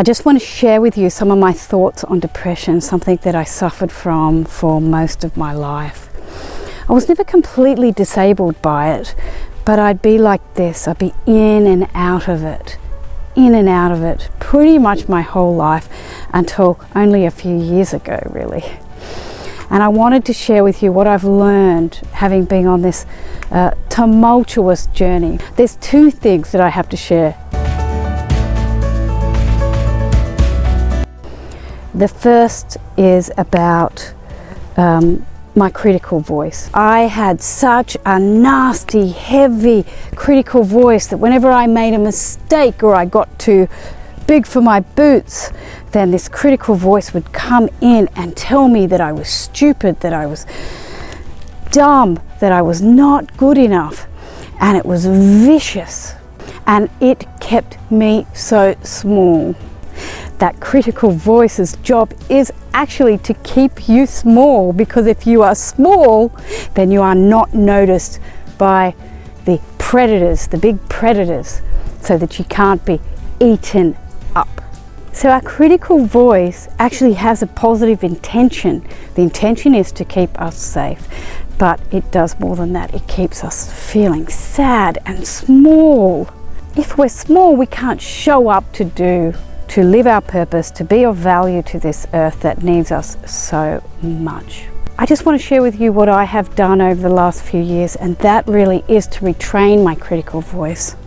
I just want to share with you some of my thoughts on depression, something that I suffered from for most of my life. I was never completely disabled by it, but I'd be like this. I'd be in and out of it, pretty much my whole life until only a few years ago, really. And I wanted to share with you what I've learned having been on this tumultuous journey. There's two things that I have to share. The first is about my critical voice. I had such a nasty, heavy critical voice that whenever I made a mistake or I got too big for my boots, then this critical voice would come in and tell me that I was stupid, that I was dumb, that I was not good enough. And it was vicious. And it kept me so small. That critical voice's job is actually to keep you small, because if you are small, then you are not noticed by the predators, the big predators, so that you can't be eaten up. So our critical voice actually has a positive intention. The intention is to keep us safe, but it does more than that. It keeps us feeling sad and small. If we're small, we can't show up to live our purpose, to be of value to this earth that needs us so much. I just want to share with you what I have done over the last few years, and that really is to retrain my critical voice.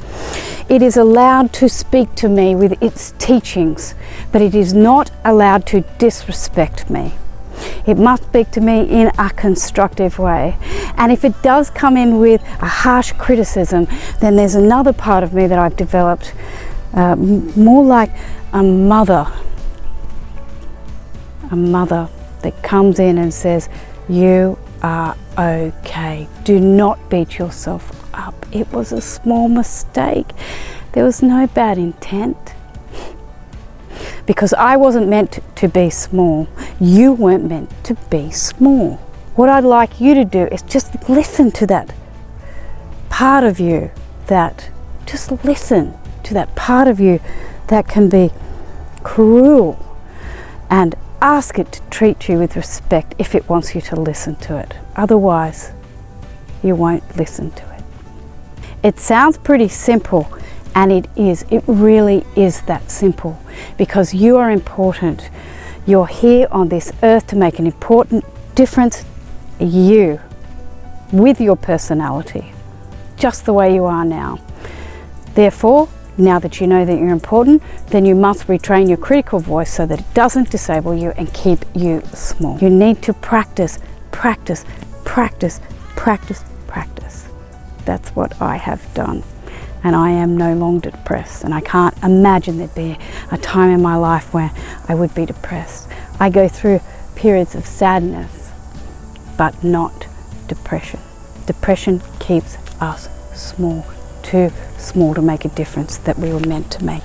It is allowed to speak to me with its teachings, but it is not allowed to disrespect me. It must speak to me in a constructive way. And if it does come in with a harsh criticism, then there's another part of me that I've developed, more like a mother that comes in and says, you are okay. Do not beat yourself up. It was a small mistake. There was no bad intent. Because I wasn't meant to be small. You weren't meant to be small. What I'd like you to do is just listen to that part of you that can be cruel, and ask it to treat you with respect if it wants you to listen to it. Otherwise, you won't listen to it. It sounds pretty simple, and it is. It really is that simple, because you are important. You're here on this earth to make an important difference. You, with your personality, just the way you are now. Therefore, now that you know that you're important, then you must retrain your critical voice so that it doesn't disable you and keep you small. You need to practice, practice, practice, practice, practice. That's what I have done. And I am no longer depressed. And I can't imagine there'd be a time in my life where I would be depressed. I go through periods of sadness, but not depression. Depression keeps us small. Too small to make a difference that we were meant to make.